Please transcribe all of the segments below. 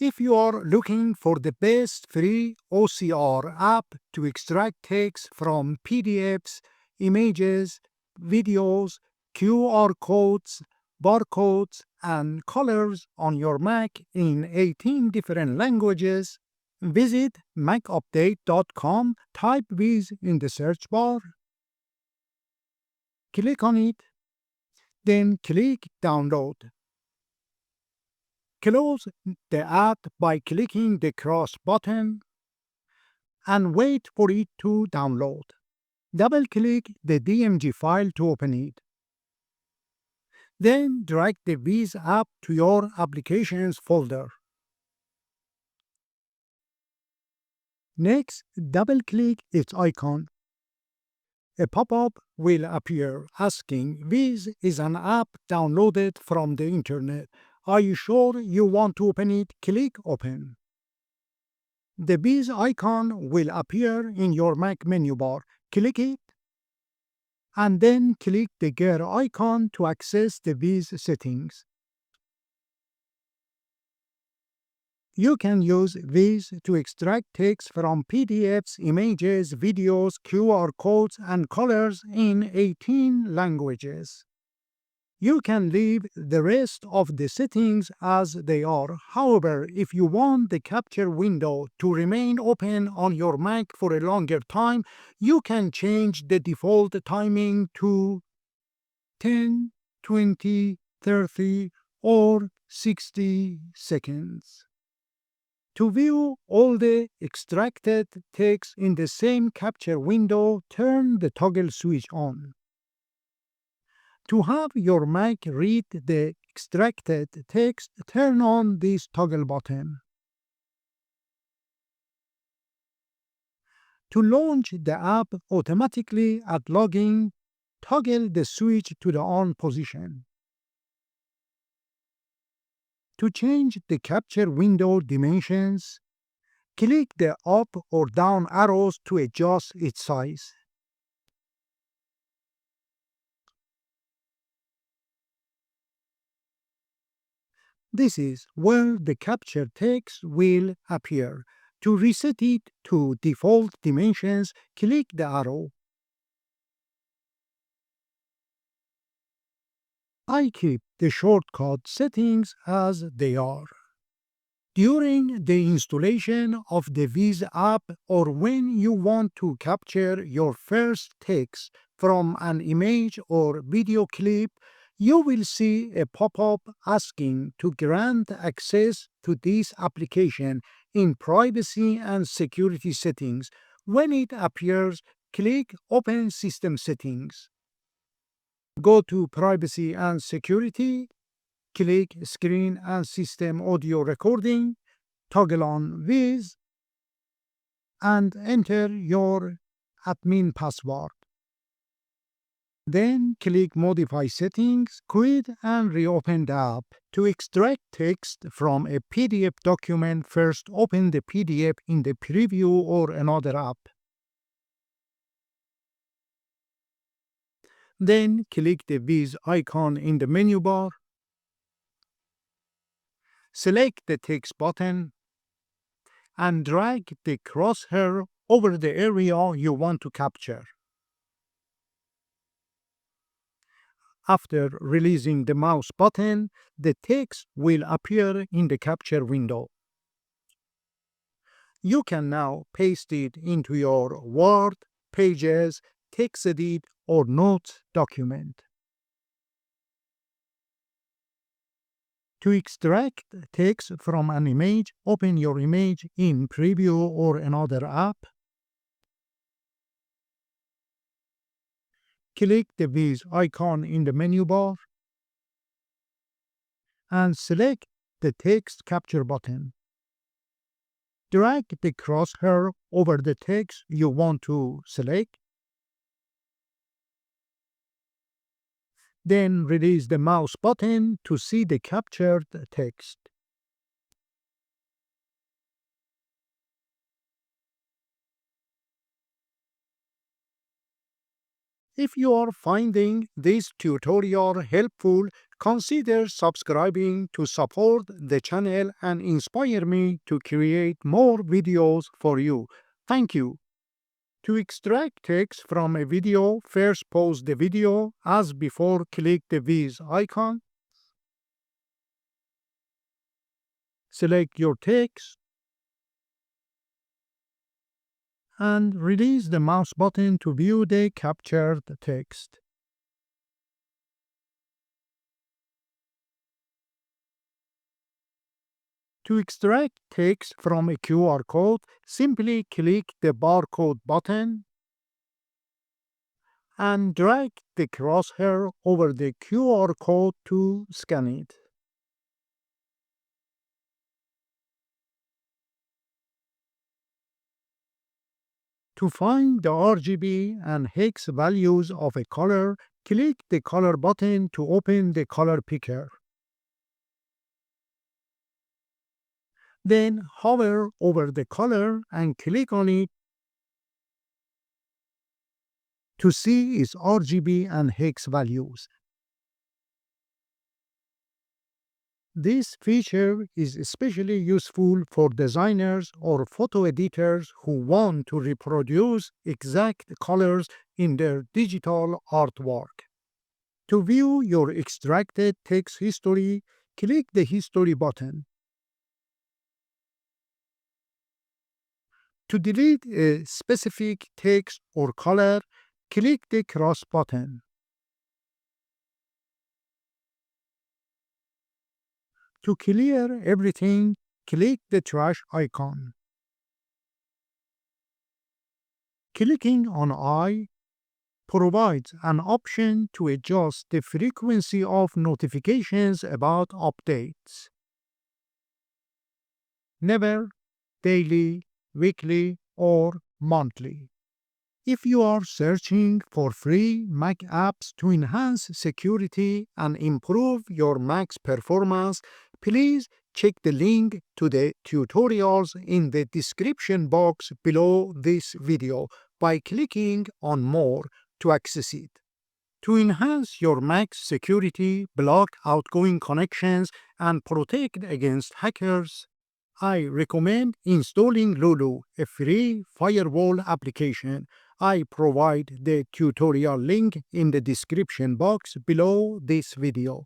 If you are looking for the best free OCR app to extract text from PDFs, images, videos, QR codes, barcodes, and colors on your Mac in 18 different languages, visit macupdate.com, type Viz in the search bar, click on it, then click Download. Close the app by clicking the cross button and wait for it to download. Double-click the DMG file to open it. Then drag the Viz app to your Applications folder. Next, double-click its icon. A pop-up will appear asking, "Viz is an app downloaded from the internet. Are you sure you want to open it?" Click Open. The Viz icon will appear in your Mac menu bar. Click it, and then click the gear icon to access the Viz settings. You can use Viz to extract text from PDFs, images, videos, QR codes, and colors in 18 languages. You can leave the rest of the settings as they are. However, if you want the capture window to remain open on your Mac for a longer time, you can change the default timing to 10, 20, 30, or 60 seconds. To view all the extracted text in the same capture window, turn the toggle switch on. To have your Mac read the extracted text, turn on this toggle button. To launch the app automatically at login, toggle the switch to the on position. To change the capture window dimensions, click the up or down arrows to adjust its size. This is where the capture text will appear. To reset it to default dimensions, click the arrow. I keep the shortcut settings as they are. During the installation of the Viz app or when you want to capture your first text from an image or video clip, you will see a pop-up asking to grant access to this application in Privacy and Security Settings. When it appears, click Open System Settings. Go to Privacy and Security, click Screen and System Audio Recording, toggle on Viz, and enter your admin password. Then click Modify Settings, quit and reopen the app. To extract text from a PDF document, first open the PDF in the preview or another app. Then click the Viz icon in the menu bar. Select the text button and drag the crosshair over the area you want to capture. After releasing the mouse button, the text will appear in the capture window. You can now paste it into your Word, Pages, TextEdit, or Notes document. To extract text from an image, open your image in Preview or another app. Click the Viz icon in the menu bar and select the Text Capture button. Drag the crosshair over the text you want to select. Then release the mouse button to see the captured text. If you are finding this tutorial helpful, consider subscribing to support the channel and inspire me to create more videos for you. Thank you. To extract text from a video, first pause the video. As before, click the Viz icon. Select your text and release the mouse button to view the captured text. To extract text from a QR code, simply click the barcode button and drag the crosshair over the QR code to scan it. To find the RGB and hex values of a color, click the color button to open the color picker. Then hover over the color and click on it to see its RGB and hex values. This feature is especially useful for designers or photo editors who want to reproduce exact colors in their digital artwork. To view your extracted text history, click the History button. To delete a specific text or color, click the cross button. To clear everything, click the trash icon. Clicking on I provides an option to adjust the frequency of notifications about updates. Never, daily, weekly, or monthly. If you are searching for free Mac apps to enhance security and improve your Mac's performance, please check the link to the tutorials in the description box below this video by clicking on More to access it. To enhance your Mac's security, block outgoing connections, and protect against hackers, I recommend installing Lulu, a free firewall application. I provide the tutorial link in the description box below this video.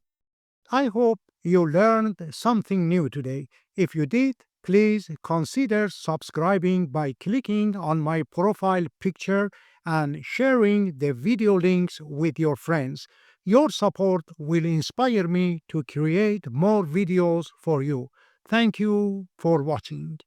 I hope you learned something new today. If you did, please consider subscribing by clicking on my profile picture and sharing the video links with your friends. Your support will inspire me to create more videos for you. Thank you for watching.